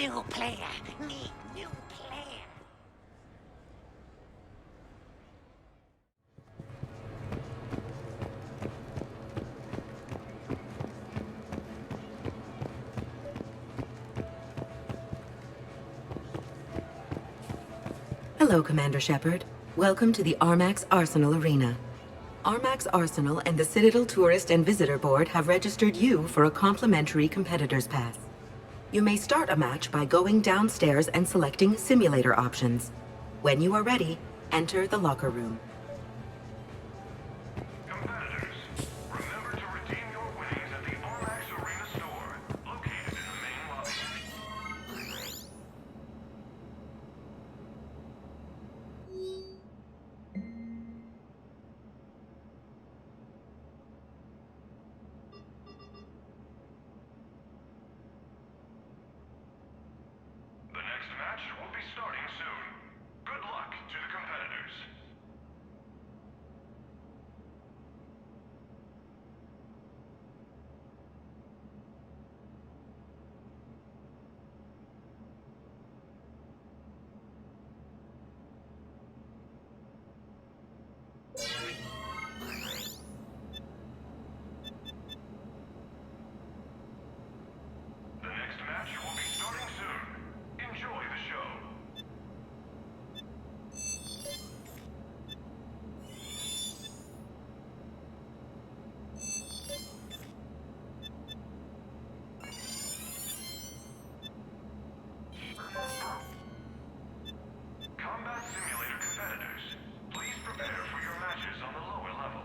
new player. Need new player. Hello, Commander Shepard. Welcome to the Armax Arsenal Arena. Armax Arsenal and the Citadel Tourist and Visitor Board have registered you for a complimentary competitor's pass. You may start a match by going downstairs and selecting simulator options. When you are ready, enter the locker room. Competitors, remember to redeem your winnings at the Armax Arena store, located in the main lobby. The next match will be starting soon. Good luck to the competitors. The next match will be starting soon. Enjoy the show. Combat Simulator competitors, please prepare for your matches on the lower level.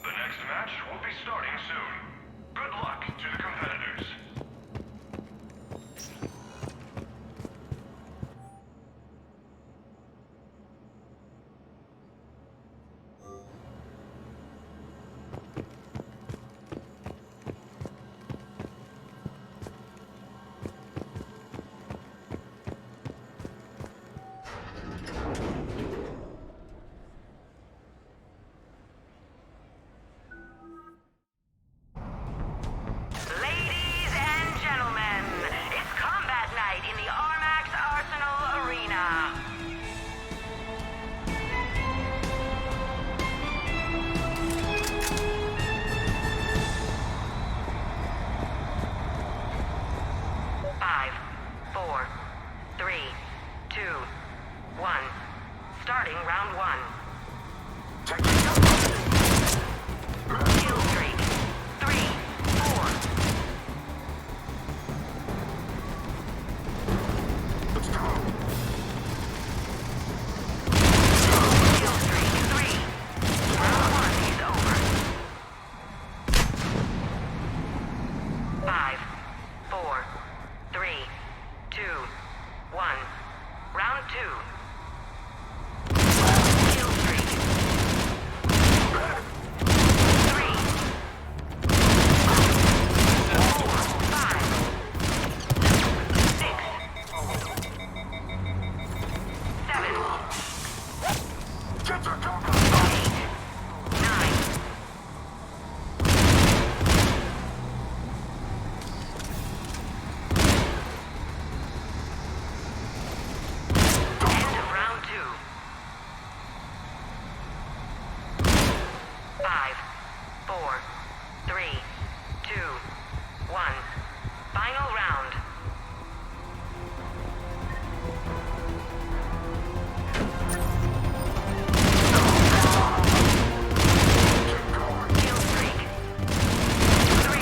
The next match will be starting soon. Good luck to the competitors. Ladies and gentlemen, it's combat night in the Armax Arsenal Arena. Five, four, three, two, one. Starting round one. Kill streak. 3, 4. Kill streak 3. Round 1 is over. 5, 4, 3, 2, 1. Round 2. Kill streak. 3, 4, 5, 6, 7, 8, 9. End of round 2. 5, 4, 3, 2, 1. Final round. Kill streak. 3.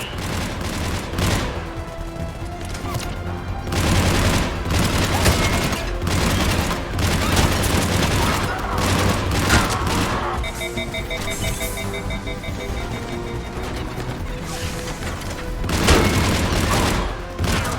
Kill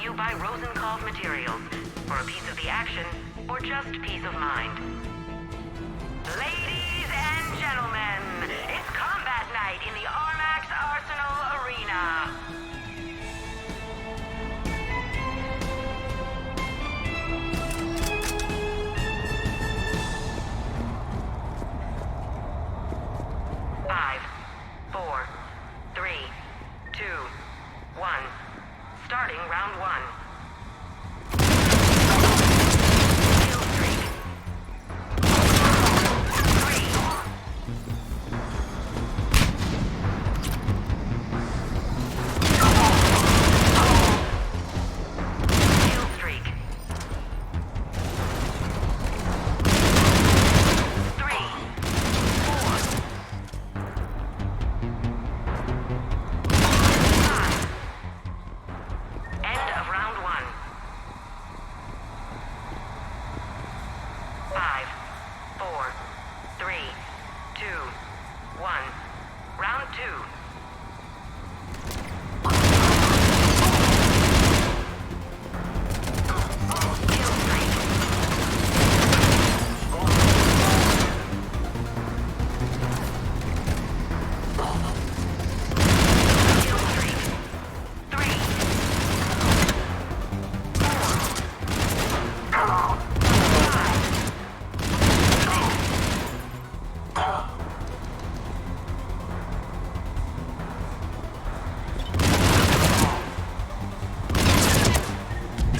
you by Rosenkopf Materials. For a piece of the action, or just peace of mind. Ladies and gentlemen, it's combat night in the Armax Arsenal Arena. Five, four, three, two, one. Starting round one. Kill streak. Three. Kill streak. Three. Four. Five. End of round one. Five, four, three, two, one. Round two. Kill streak. Kill streak. Three.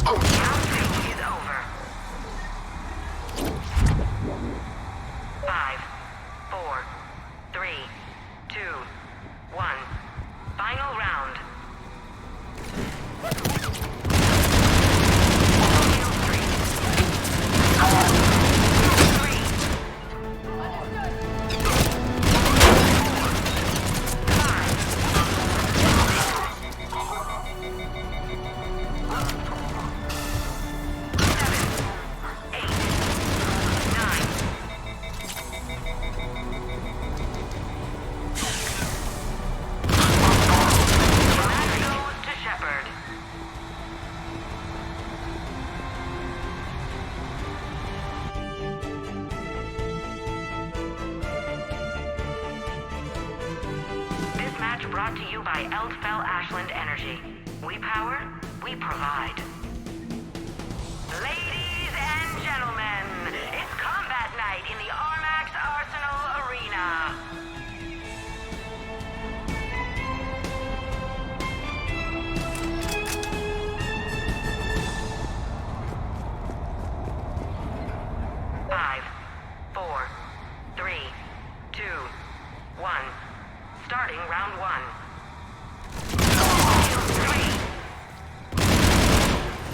Counting is over. 5, 4, 3, 2, 1. Final round. Kill streak. 3. 5. Brought to you by Eldfell Ashland Energy. We power, we provide. Ladies and gentlemen, it's combat night in the Armax Arsenal Arena. Five, four, three, two, one. Starting round one. Kill three.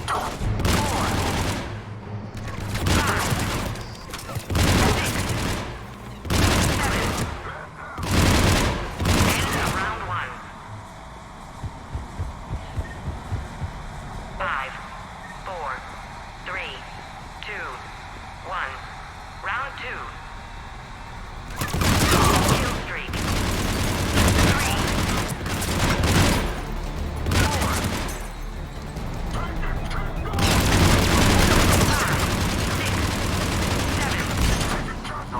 4, 5, 6, 7. End of round one. 5, 4, 3, 2, 1. Round two. Kill streak. 3, 4, 5,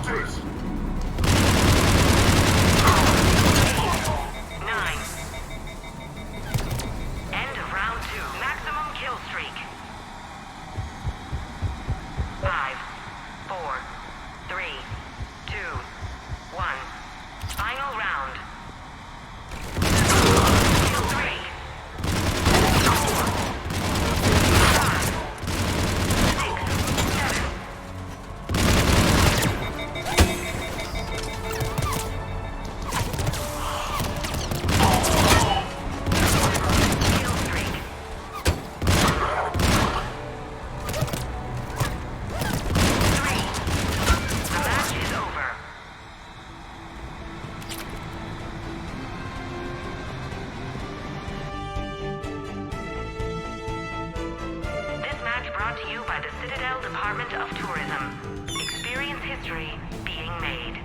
6, 7. 9. End of round two. Maximum kill streak. 5, 4, 3, 2, 1. Final round. Kill 3. 4, 5, 6, 7. Kill streak. 3. The match is over. This match brought to you by the Citadel Department of Tourism. Experience history being made.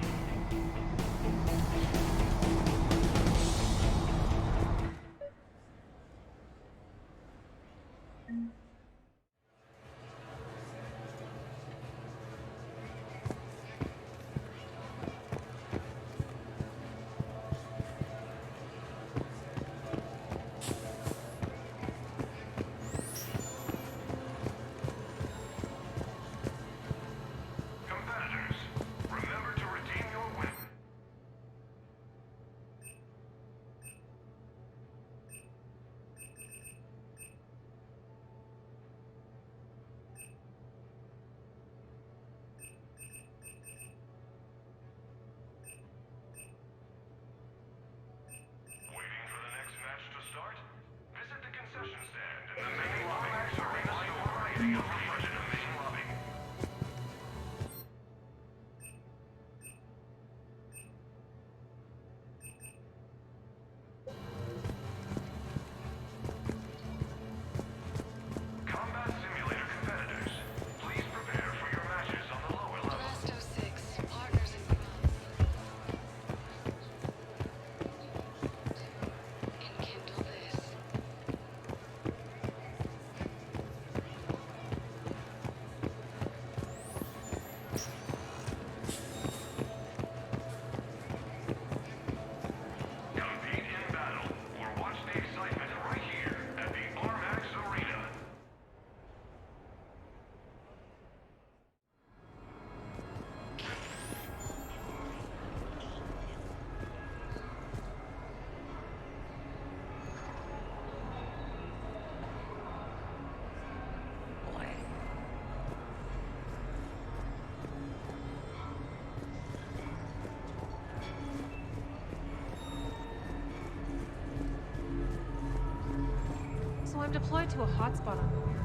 So I'm deployed to a hotspot on the area.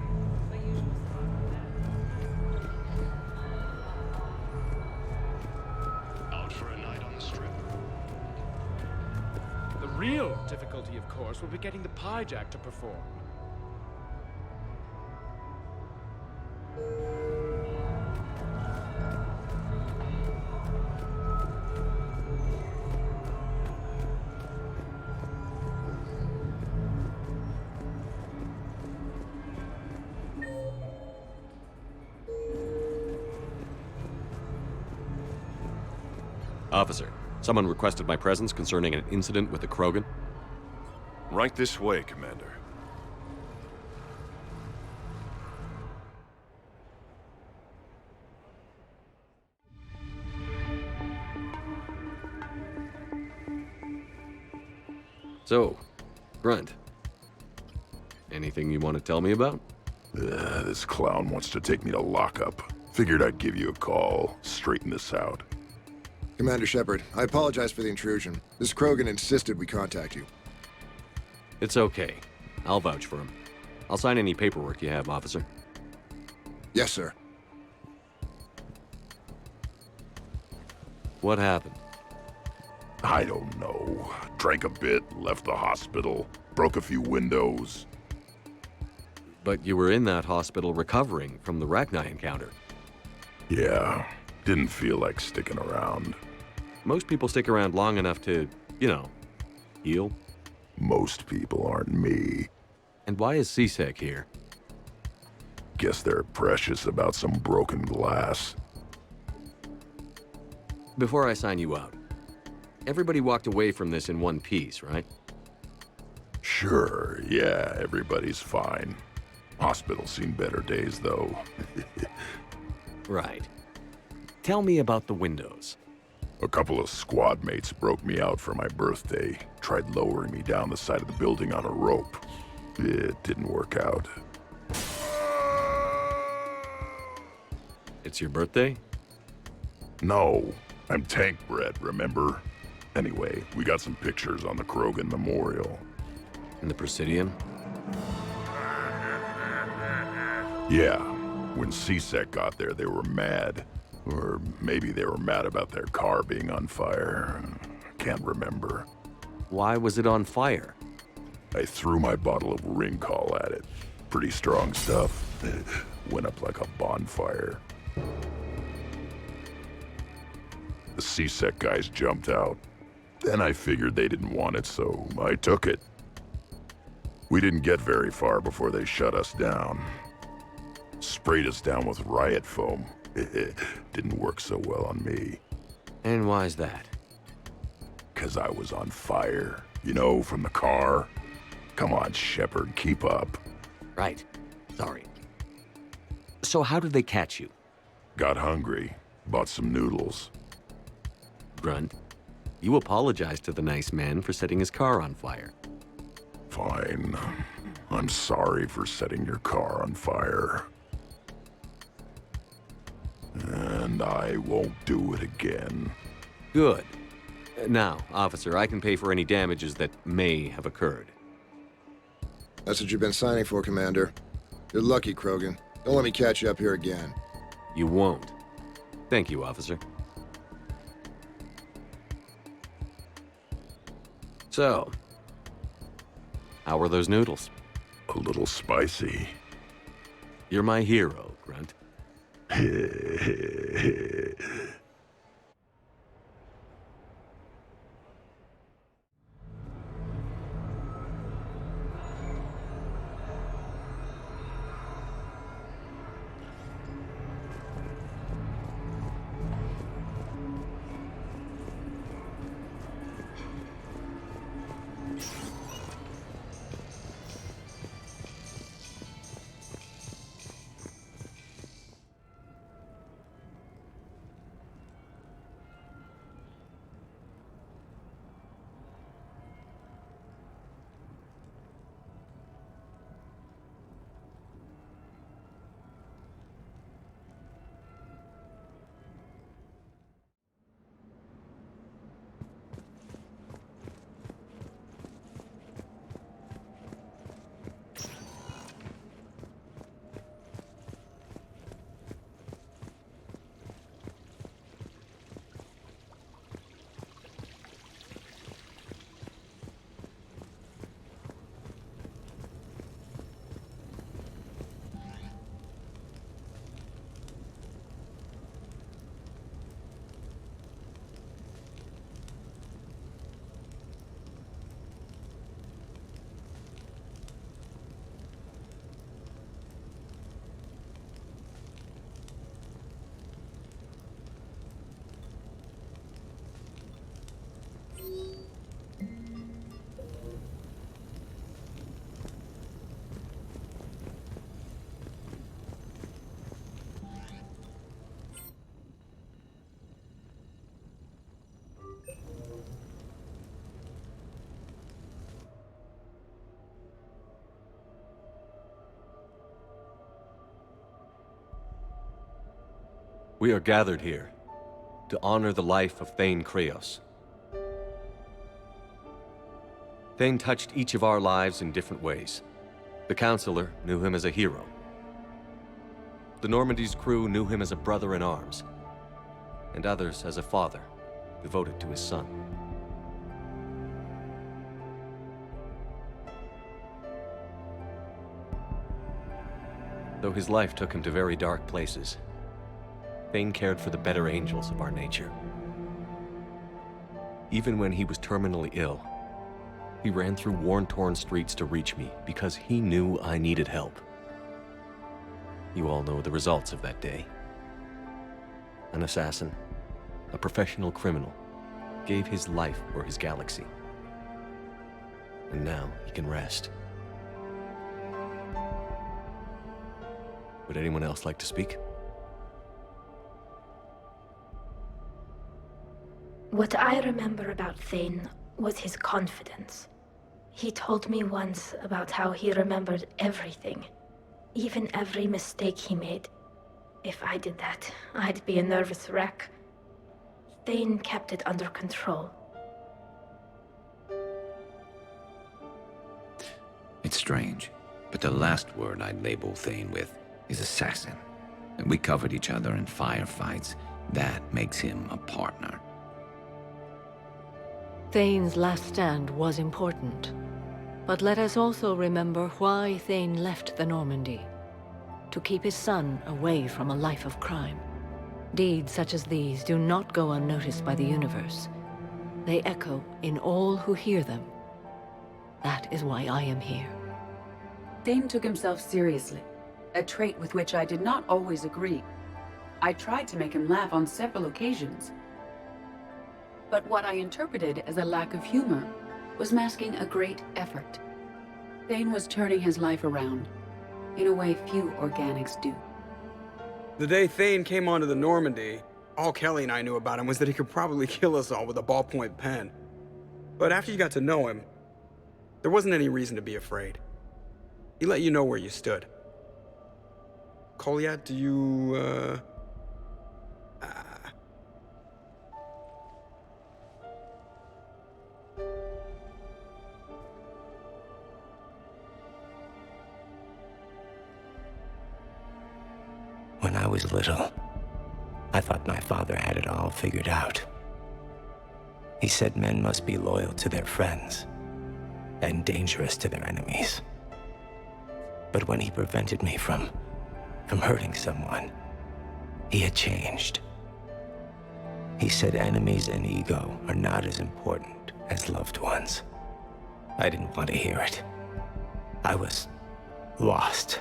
My usual spot. Out for a night on the strip? The real difficulty, of course, will be getting the Pyjack to perform. Officer, someone requested my presence concerning an incident with the Krogan. Right this way, Commander. So, Grunt, anything you want to tell me about? This clown wants to take me to lockup. Figured I'd give you a call, straighten this out. Commander Shepard, I apologize for the intrusion. This Krogan insisted we contact you. It's okay. I'll vouch for him. I'll sign any paperwork you have, officer. Yes, sir. What happened? I don't know. Drank a bit, left the hospital, broke a few windows. But you were in that hospital recovering from the Rachni encounter. Yeah, didn't feel like sticking around. Most people stick around long enough to, heal. Most people aren't me. And why is CSEC here? Guess they're precious about some broken glass. Before I sign you out, everybody walked away from this in one piece, right? Sure, yeah, everybody's fine. Hospital's seen better days, though. Right. Tell me about the windows. A couple of squad mates broke me out for my birthday. Tried lowering me down the side of the building on a rope. It didn't work out. It's your birthday? No, I'm tank bred, remember? Anyway, we got some pictures on the Krogan Memorial. And the Presidium? Yeah, when CSEC got there, they were mad. Or maybe they were mad about their car being on fire. Can't remember. Why was it on fire? I threw my bottle of Ringcall at it. Pretty strong stuff. Went up like a bonfire. The CSEC guys jumped out. Then I figured they didn't want it, so I took it. We didn't get very far before they shut us down. Sprayed us down with riot foam. Didn't work so well on me. And why's that? 'Cause I was on fire. You know, from the car. Come on, Shepard, keep up. Right. Sorry. So how did they catch you? Got hungry. Bought some noodles. Grunt, you apologized to the nice man for setting his car on fire. Fine. I'm sorry for setting your car on fire. And I won't do it again. Good. Now, officer, I can pay for any damages that may have occurred. That's what you've been signing for, Commander. You're lucky, Krogan. Don't let me catch you up here again. You won't. Thank you, officer. So, how were those noodles? A little spicy. You're my hero, Grunt. We are gathered here to honor the life of Thane Krios. Thane touched each of our lives in different ways. The Counselor knew him as a hero. The Normandy's crew knew him as a brother in arms, and others as a father, devoted to his son. Though his life took him to very dark places, Thane cared for the better angels of our nature. Even when he was terminally ill, he ran through worn-torn streets to reach me because he knew I needed help. You all know the results of that day. An assassin, a professional criminal, gave his life for his galaxy. And now he can rest. Would anyone else like to speak? What I remember about Thane was his confidence. He told me once about how he remembered everything, even every mistake he made. If I did that, I'd be a nervous wreck. Thane kept it under control. It's strange, but the last word I'd label Thane with is assassin. And we covered each other in firefights. That makes him a partner. Thane's last stand was important. But let us also remember why Thane left the Normandy. To keep his son away from a life of crime. Deeds such as these do not go unnoticed by the universe. They echo in all who hear them. That is why I am here. Thane took himself seriously, a trait with which I did not always agree. I tried to make him laugh on several occasions. But what I interpreted as a lack of humor was masking a great effort. Thane was turning his life around, in a way few organics do. The day Thane came onto the Normandy, all Kelly and I knew about him was that he could probably kill us all with a ballpoint pen. But after you got to know him, there wasn't any reason to be afraid. He let you know where you stood. Kolyat, do you, When I was little, I thought my father had it all figured out. He said men must be loyal to their friends and dangerous to their enemies. But when he prevented me from hurting someone, he had changed. He said enemies and ego are not as important as loved ones. I didn't want to hear it. I was lost.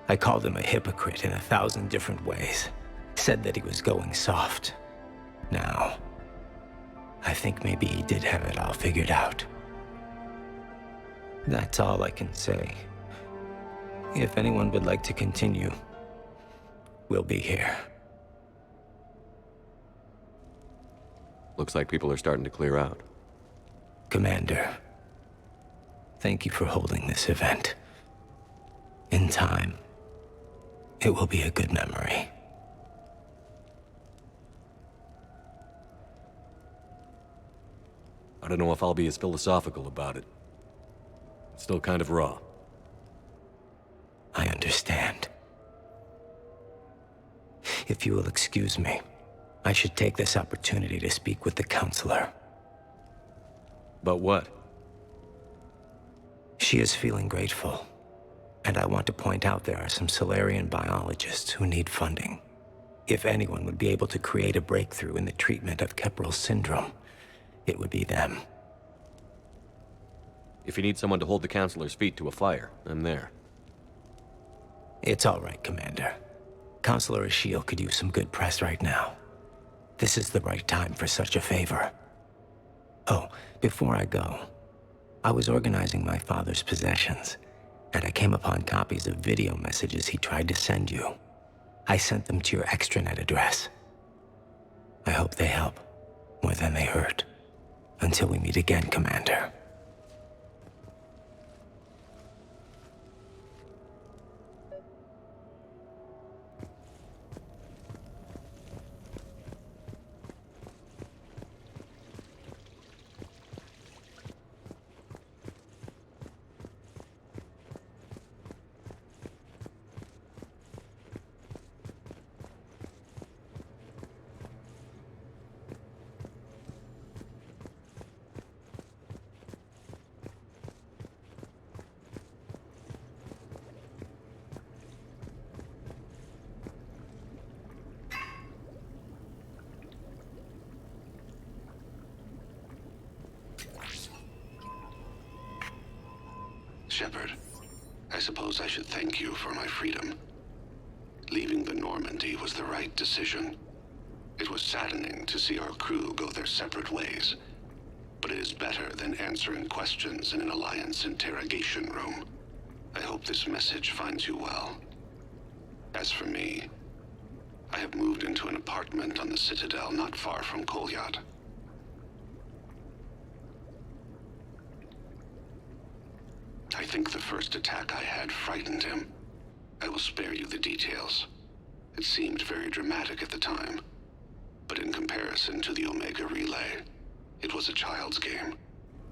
I called him a hypocrite in 1,000 different ways. Said that he was going soft. Now, I think maybe he did have it all figured out. That's all I can say. If anyone would like to continue, we'll be here. Looks like people are starting to clear out. Commander, thank you for holding this event. In time, it will be a good memory. I don't know if I'll be as philosophical about it. It's still kind of raw. I understand. If you will excuse me, I should take this opportunity to speak with the Counselor. About what? She is feeling grateful. And I want to point out there are some Solarian biologists who need funding. If anyone would be able to create a breakthrough in the treatment of Keppel syndrome, it would be them. If you need someone to hold the Counselor's feet to a fire, I'm there. It's all right, Commander. Counselor Ashiel could use some good press right now. This is the right time for such a favor. Oh, before I go, I was organizing my father's possessions, and I came upon copies of video messages he tried to send you. I sent them to your extranet address. I hope they help, more than they hurt. Until we meet again, Commander. Shepard, I suppose I should thank you for my freedom. Leaving the Normandy was the right decision. It was saddening to see our crew go their separate ways, but it is better than answering questions in an Alliance interrogation room. I hope this message finds you well. As for me, I have moved into an apartment on the Citadel not far from Kolyat. I think the first attack I had frightened him. I will spare you the details. It seemed very dramatic at the time, but in comparison to the Omega Relay, it was a child's game.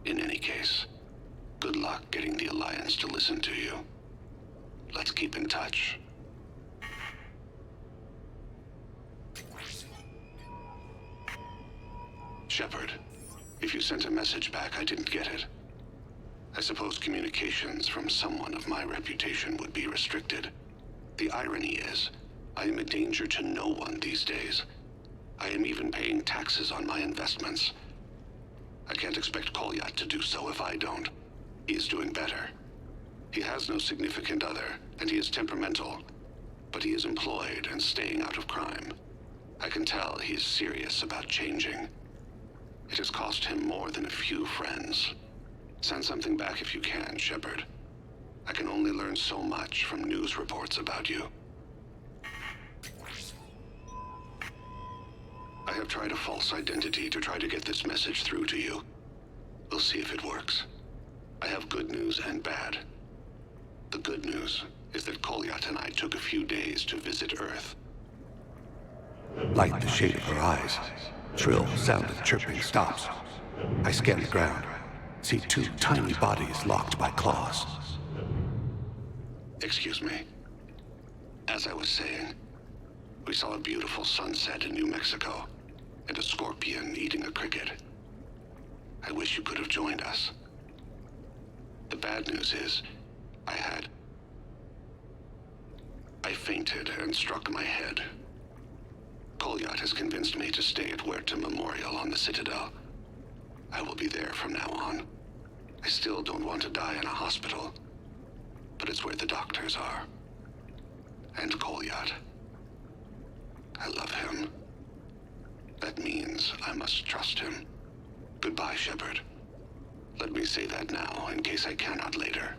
In any case, good luck getting the Alliance to listen to you. Let's keep in touch. Shepard, if you sent a message back, I didn't get it. I suppose communications from someone of my reputation would be restricted. The irony is, I am a danger to no one these days. I am even paying taxes on my investments. I can't expect Kolyat to do so if I don't. He is doing better. He has no significant other, and he is temperamental, but he is employed and staying out of crime. I can tell he is serious about changing. It has cost him more than a few friends. Send something back if you can, Shepard. I can only learn so much from news reports about you. I have tried a false identity to try to get this message through to you. We'll see if it works. I have good news and bad. The good news is that Kolyat and I took a few days to visit Earth. Light the shade of her eyes. Shrill sound of chirping stops. I scan the ground. See two tiny bodies locked by claws. Excuse me. As I was saying, we saw a beautiful sunset in New Mexico, and a scorpion eating a cricket. I wish you could have joined us. The bad news is, I fainted and struck my head. Kolyat has convinced me to stay at Huerta Memorial on the Citadel. I will be there from now on. I still don't want to die in a hospital, but it's where the doctors are. And Kolyat. I love him. That means I must trust him. Goodbye, Shepard. Let me say that now, in case I cannot later.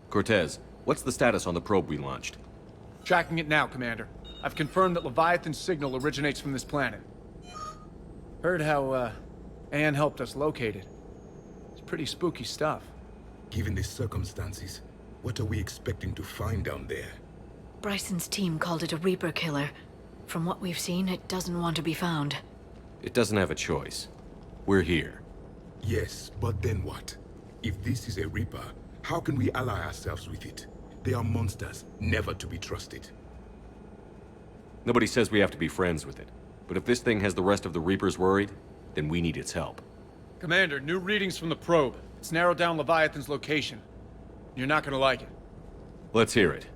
Cortez, what's the status on the probe we launched? Tracking it now, Commander. I've confirmed that Leviathan's signal originates from this planet. Heard how, Anne helped us locate it. It's pretty spooky stuff. Given the circumstances, what are we expecting to find down there? Bryson's team called it a Reaper killer. From what we've seen, it doesn't want to be found. It doesn't have a choice. We're here. Yes, but then what? If this is a Reaper, how can we ally ourselves with it? They are monsters, never to be trusted. Nobody says we have to be friends with it. But if this thing has the rest of the Reapers worried, then we need its help. Commander, new readings from the probe. It's narrowed down Leviathan's location. You're not gonna like it. Let's hear it.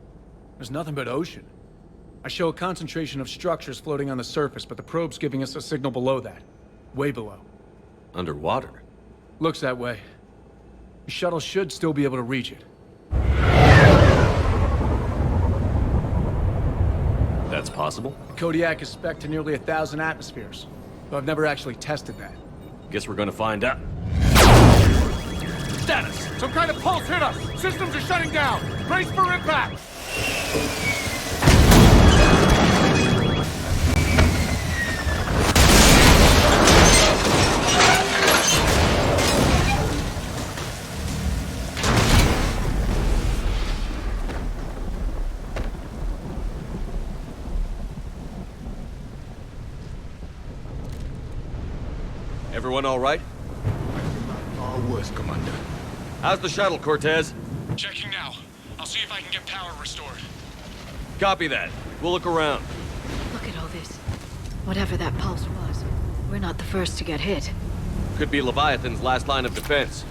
There's nothing but ocean. I show a concentration of structures floating on the surface, but the probe's giving us a signal below that. Way below. Underwater? Looks that way. The shuttle should still be able to reach it. That's possible? Kodiak is spec'd to nearly 1,000 atmospheres, but I've never actually tested that. Guess we're gonna find out. Status! Some kind of pulse hit us! Systems are shutting down! Brace for impact! Everyone all right? Our worst, Commander. How's the shuttle, Cortez? Checking now. I'll see if I can get power restored. Copy that. We'll look around. Look at all this. Whatever that pulse was, we're not the first to get hit. Could be Leviathan's last line of defense.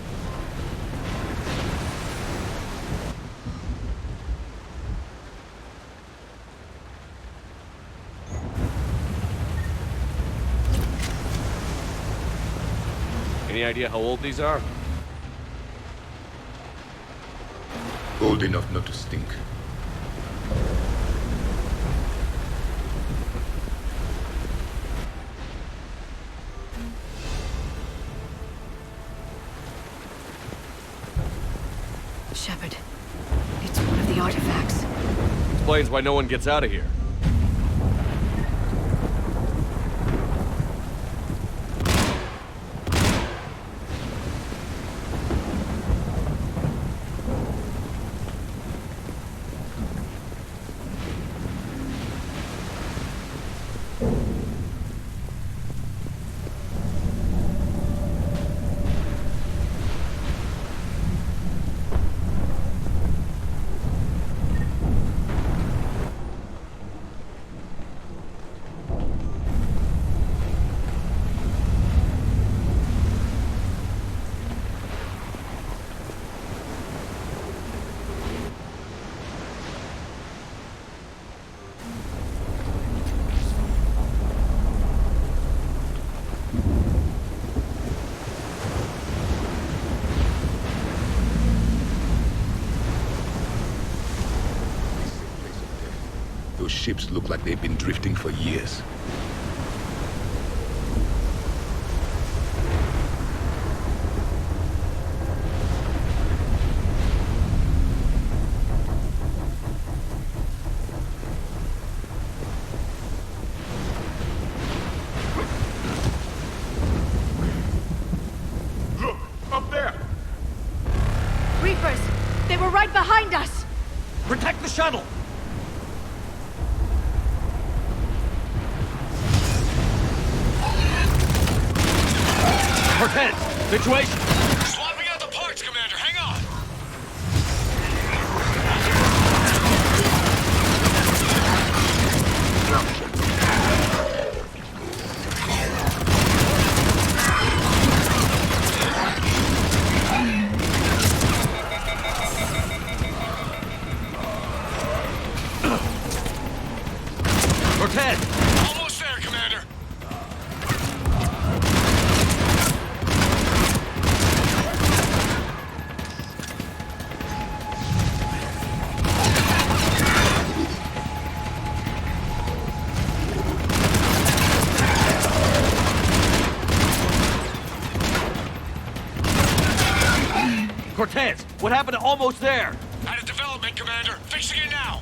Any idea how old these are? Old enough not to stink. Shepard, it's one of the artifacts. Explains why no one gets out of here. Those ships look like they've been drifting for years. Look! Up there! Reapers! They were right behind us! Protect the shuttle! Cortez! Situation! Swapping out the parts, Commander! Hang on! Cortez! Almost there, Commander! Cortez! What happened to almost there? Out of development, Commander! Fixing it now!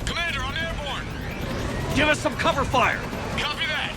Commander, I'm airborne! Give us some cover fire! Copy that!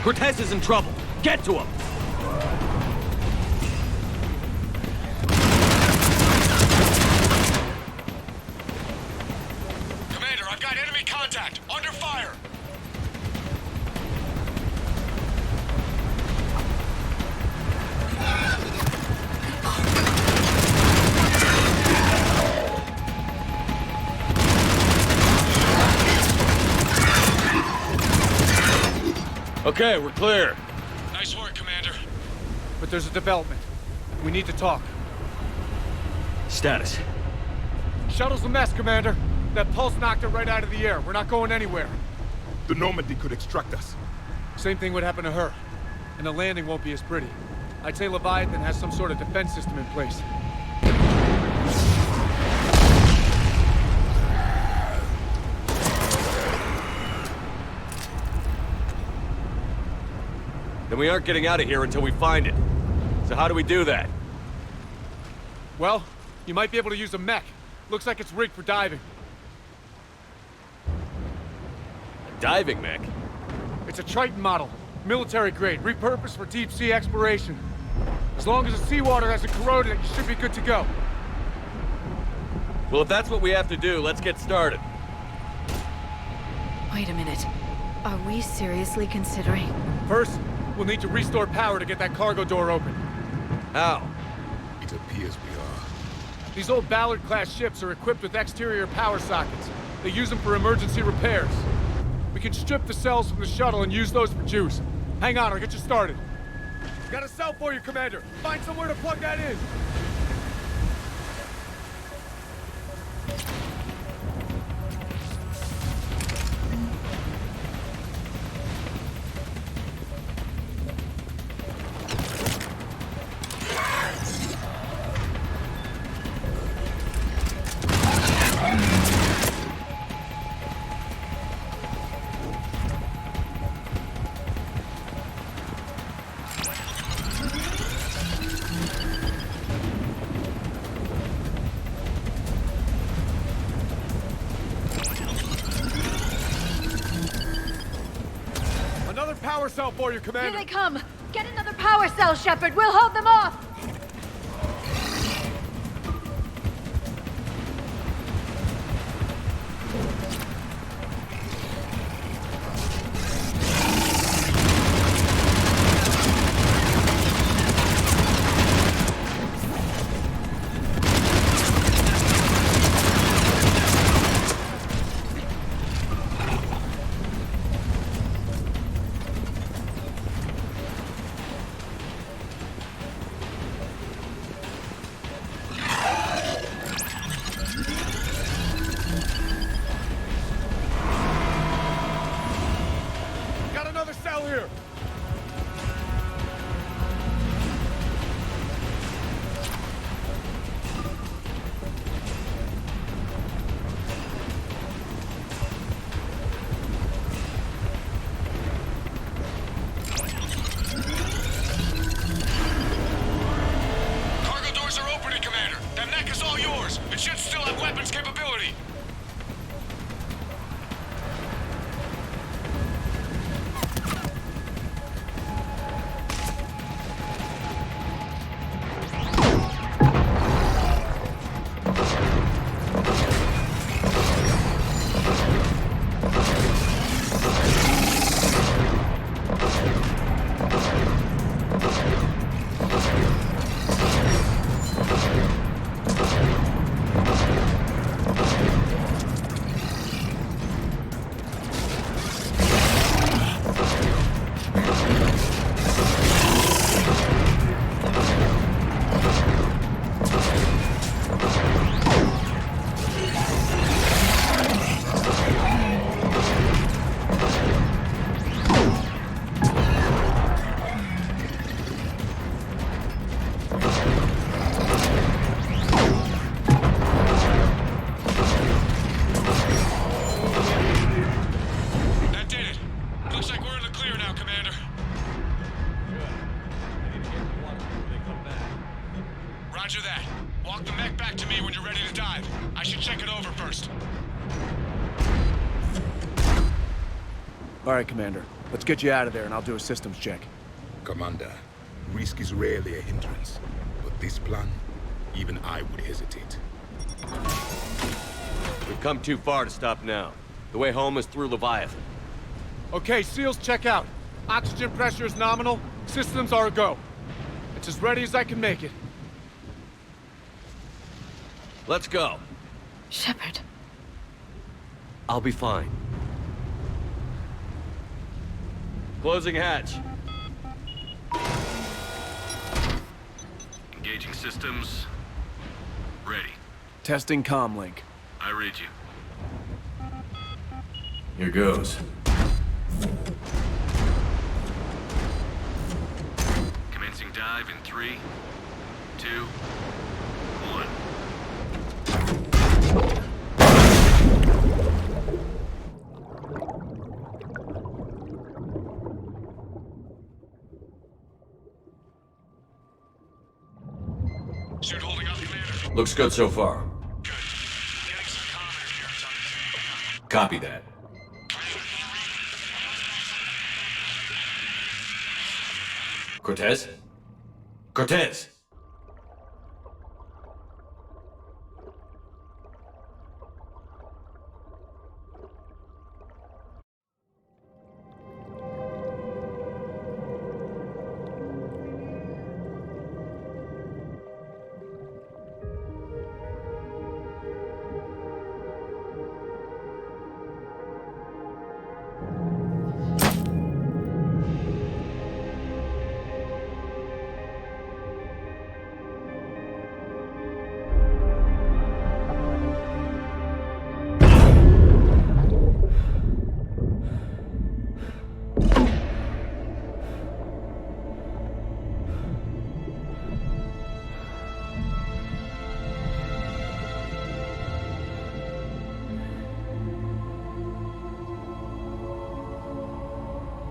Cortez is in trouble. Get to him! Commander, I've got enemy contact. Under fire. Okay, we're clear. Nice work, Commander. But there's a development. We need to talk. Status. Shuttle's a mess, Commander. That pulse knocked it right out of the air. We're not going anywhere. The Normandy could extract us. Same thing would happen to her. And the landing won't be as pretty. I'd say Leviathan has some sort of defense system in place. Then we aren't getting out of here until we find it. So how do we do that? Well, you might be able to use a mech. Looks like it's rigged for diving. A diving mech? It's a Triton model. Military grade, repurposed for deep sea exploration. As long as the seawater hasn't corroded it, you should be good to go. Well, if that's what we have to do, let's get started. Wait a minute. Are we seriously considering? First, we'll need to restore power to get that cargo door open. How? It appears we are. These old Ballard-class ships are equipped with exterior power sockets. They use them for emergency repairs. We can strip the cells from the shuttle and use those for juice. Hang on, I'll get you started. Got a cell for you, Commander. Find somewhere to plug that in. Power cell for you, Commander. Here they come! Get another power cell, Shepard! We'll hold them off! It should still have weapons capability. Roger that. Walk the mech back to me when you're ready to dive. I should check it over first. All right, Commander. Let's get you out of there and I'll do a systems check. Commander, risk is rarely a hindrance. But this plan, even I would hesitate. We've come too far to stop now. The way home is through Leviathon. Okay, SEALs, check out. Oxygen pressure is nominal. Systems are a go. It's as ready as I can make it. Let's go. Shepard. I'll be fine. Closing hatch. Engaging systems. Ready. Testing comlink. I read you. Here goes. Commencing dive in 3, 2, 1. Suit holding up, Commander. Looks good so far. Good. Getting some comm interference on the thing. Copy that. Cortez? Cortez!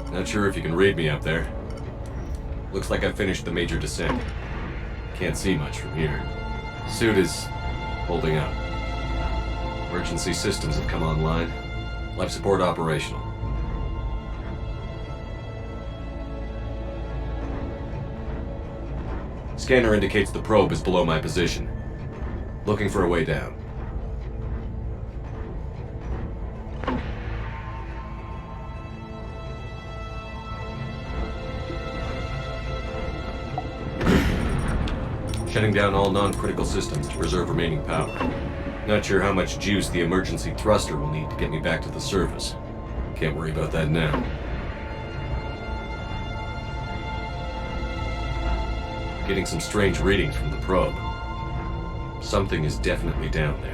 Not sure if you can read me up there. Looks like I finished the major descent. Can't see much from here. Suit is holding up. Emergency systems have come online. Life support operational. Scanner indicates the probe is below my position. Looking for a way down. Shutting down all non-critical systems to preserve remaining power. Not sure how much juice the emergency thruster will need to get me back to the surface. Can't worry about that now. Getting some strange readings from the probe. Something is definitely down there.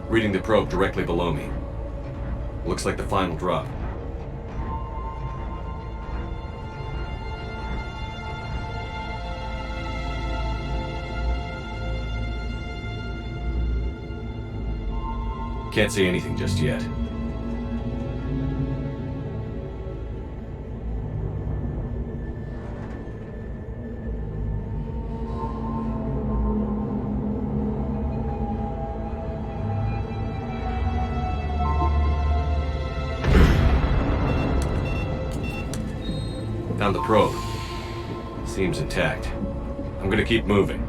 Reading the probe directly below me. Looks like the final drop. Can't see anything just yet. Found the probe. Seems intact. I'm gonna keep moving.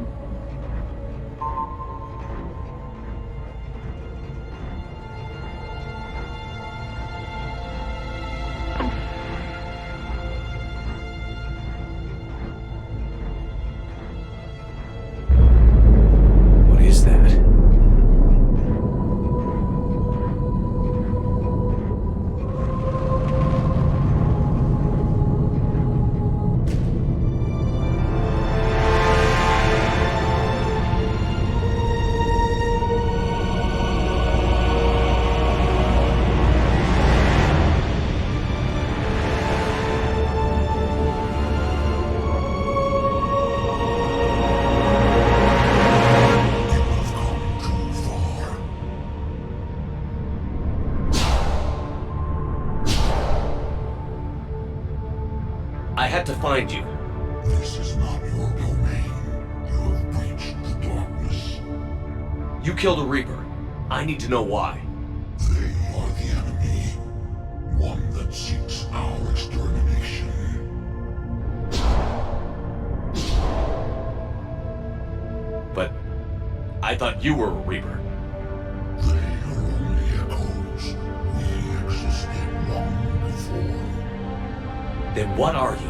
What is that? I had to find you. This is not your domain. You have breached the darkness. You killed a Reaper. I need to know why. They are the enemy. One that seeks our extermination. But I thought you were a Reaper. They are only echoes. We existed long before. Then what are you?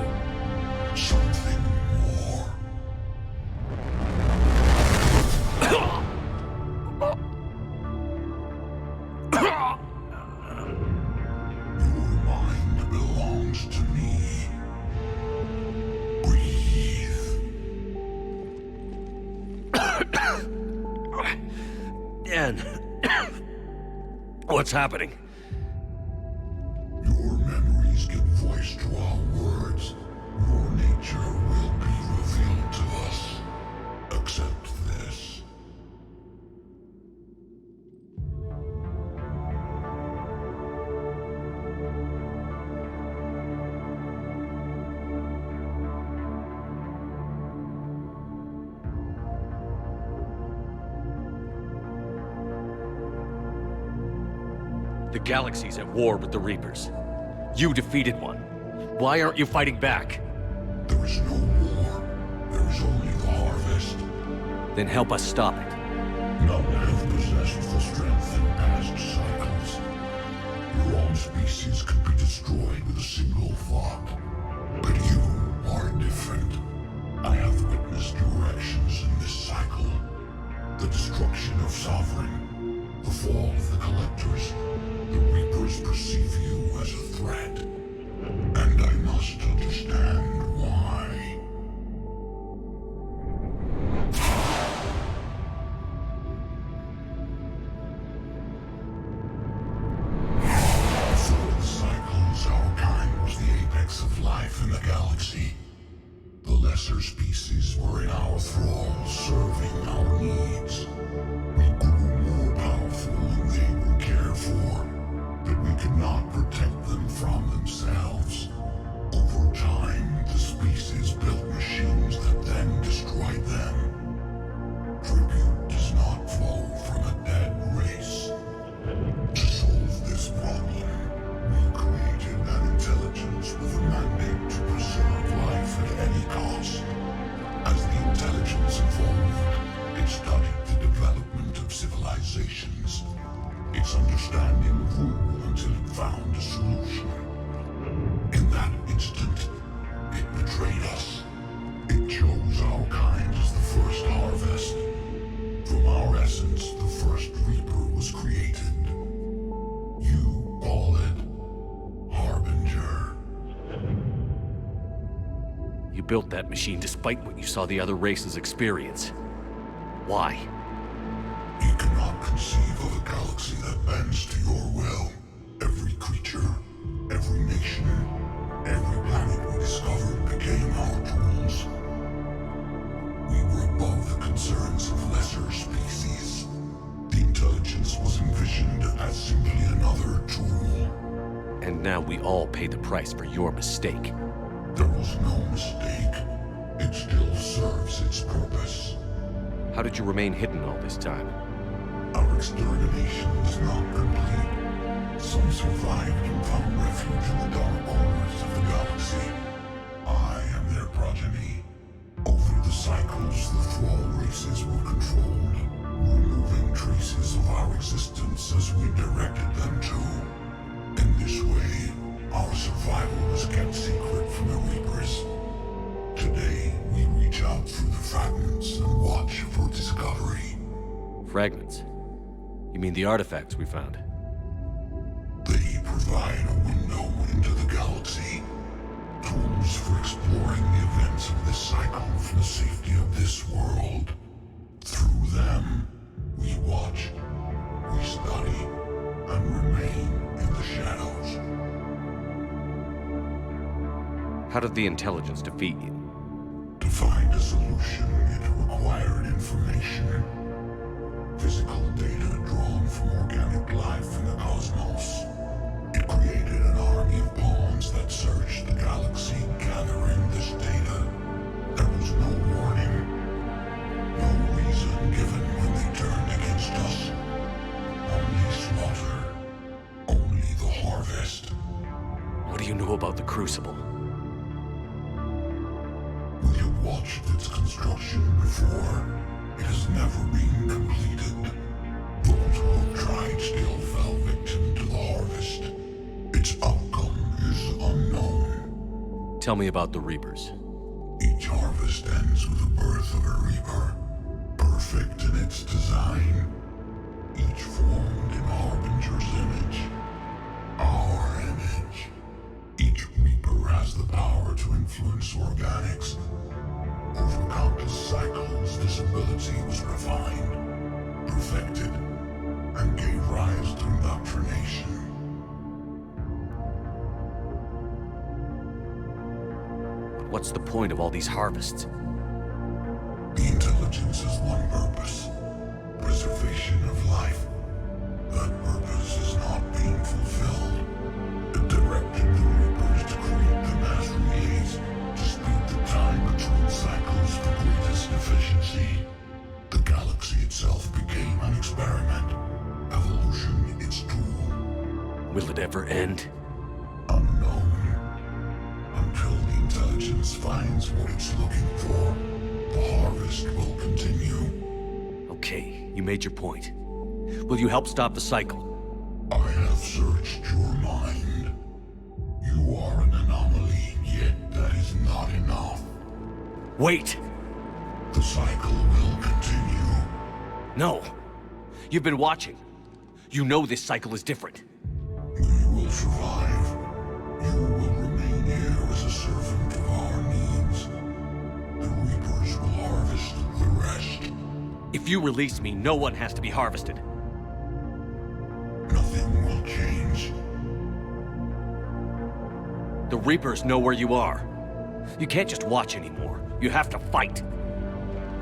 Something more. Your mind belongs to me. Dan, what's happening? Your memories give voice to our words. Your nature will be revealed to us. Accept this. The galaxy's at war with the Reapers. You defeated one. Why aren't you fighting back? There is no war. There is only the harvest. Then help us stop it. None have possessed the strength in past cycles. Your own species could be destroyed with a single thought. But you are different. I have witnessed your actions in this cycle. The destruction of Sovereign, the fall of the Collectors. The Reapers perceive you as a threat. And I must understand why. Before the cycles, our kind was the apex of life in the galaxy. The lesser species were in our thrall, serving our needs. We grew more powerful and they were cared for. But we could not protect them from themselves. Over time, the species built machines that then destroyed them. Tribute does not flow from a dead race. To solve this problem, we created an intelligence with a mandate to preserve life at any cost. As the intelligence evolved, it studied the development of civilizations. Its understanding grew until it found a solution. In that instant, it betrayed us. It chose our kind as the first harvest. From our essence, the first Reaper was created. You call it Harbinger. You built that machine despite what you saw the other races experience. Why? You cannot conceive of a galaxy that bends to your will. Every creature, every nation, every planet we discovered became our tools. We were above the concerns of lesser species. The intelligence was envisioned as simply another tool. And now we all pay the price for your mistake. There was no mistake. It still serves its purpose. How did you remain hidden all this time? Our extermination is not complete. Some survived and found refuge in the dark corners of the galaxy. I am their progeny. Over the cycles, the thrall races were controlled, removing traces of our existence as we directed them to. In this way, our survival was kept secret from the Reapers. Today, we reach out through the fragments and watch for discovery. Fragments? You mean the artifacts we found? They provide a window into the galaxy. Tools for exploring the events of this cycle from the safety of this world. Through them, we watch, we study, and remain in the shadows. How did the intelligence defeat you? To find a solution, it required information. Physical data drawn from organic life in the cosmos. It created an army of pawns that searched the galaxy, gathering Crucible. We have watched its construction before. It has never been completed. Those who tried still fell victim to the harvest. Its outcome is unknown. Tell me about the Reapers. Each harvest ends with the birth of a Reaper, perfect in its design. Each formed in Harbinger's image. Our image. Each Reaper has the power to influence organics. Over countless cycles, this ability was refined, perfected, and gave rise to indoctrination. What's the point of all these harvests? The intelligence has one purpose. Preservation of life. That purpose is not being fulfilled. It directed the Reapers to create the mass relays to speed the time between cycles for greatest efficiency. The galaxy itself became an experiment. Evolution its tool. Will it ever end? Unknown. Until the intelligence finds what it's looking for, the harvest will continue. Okay, you made your point. Will you help stop the cycle? I have searched your mind. You are an anomaly, yet that is not enough. Wait! The cycle will continue. No! You've been watching. You know this cycle is different. We will survive. You will remain here as a servant of our needs. The Reapers will harvest the rest. If you release me, no one has to be harvested. Nothing will change. The Reapers know where you are. You can't just watch anymore. You have to fight.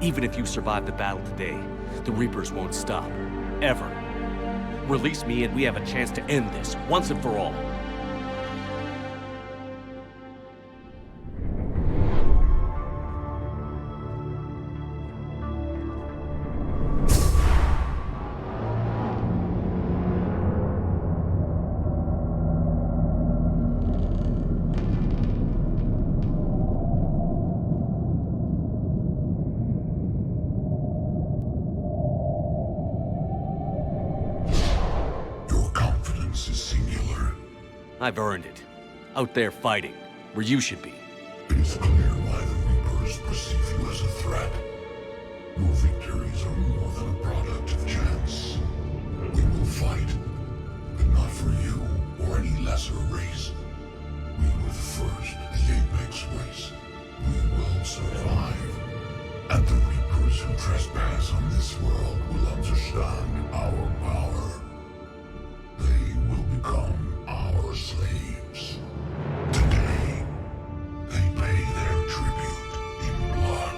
Even if you survive the battle today, the Reapers won't stop. Ever. Release me and we have a chance to end this, once and for all. I've earned it. Out there fighting, where you should be. It is clear why the Reapers perceive you as a threat. Your victories are more than a product of chance. We will fight, but not for you or any lesser race. We were the first, the Apex race. We will survive. And the Reapers who trespass on this world will understand our power. They will become our slaves. Today, they pay their tribute in blood.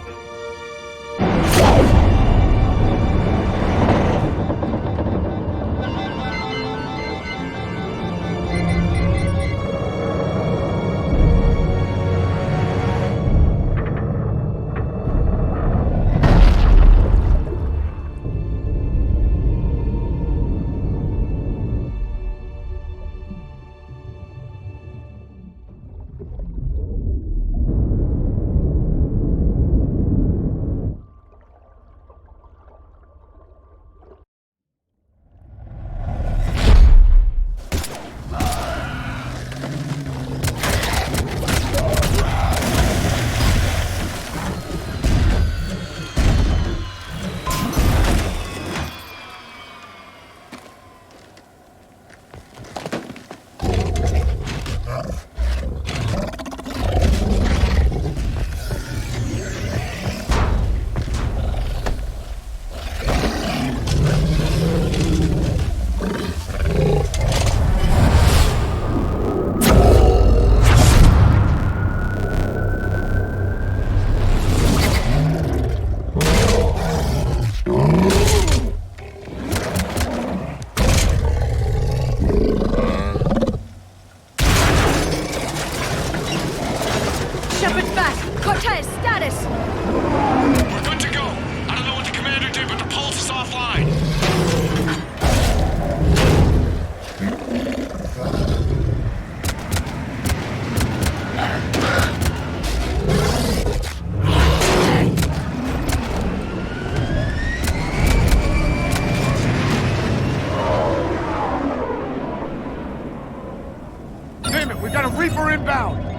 Reaper inbound!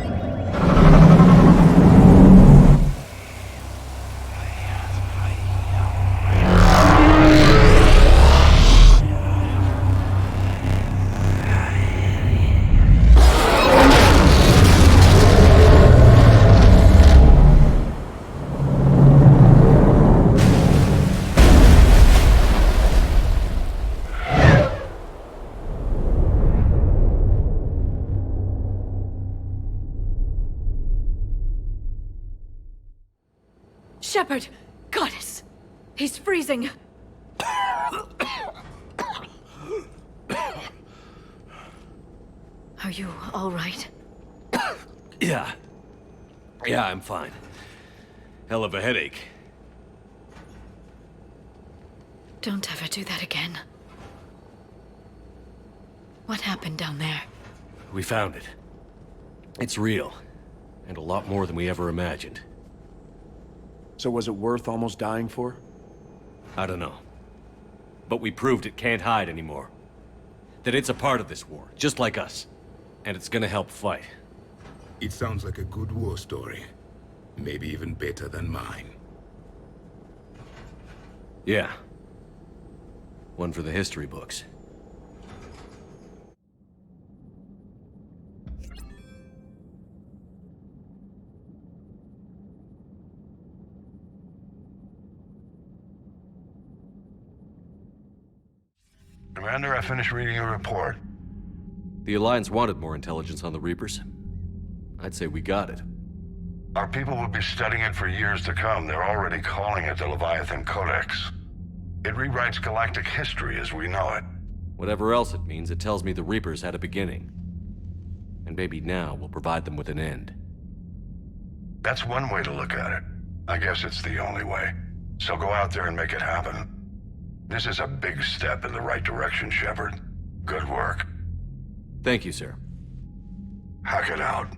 Shepard! Goddess! He's freezing! Are you all right? Yeah. Yeah, I'm fine. Hell of a headache. Don't ever do that again. What happened down there? We found it. It's real. And a lot more than we ever imagined. So was it worth almost dying for? I don't know. But we proved it can't hide anymore. That it's a part of this war, just like us. And it's gonna help fight. It sounds like a good war story. Maybe even better than mine. Yeah. One for the history books. Commander, I finished reading your report. The Alliance wanted more intelligence on the Reapers. I'd say we got it. Our people will be studying it for years to come. They're already calling it the Leviathan Codex. It rewrites galactic history as we know it. Whatever else it means, it tells me the Reapers had a beginning. And maybe now we'll provide them with an end. That's one way to look at it. I guess it's the only way. So go out there and make it happen. This is a big step in the right direction, Shepard. Good work. Thank you, sir. Hack it out.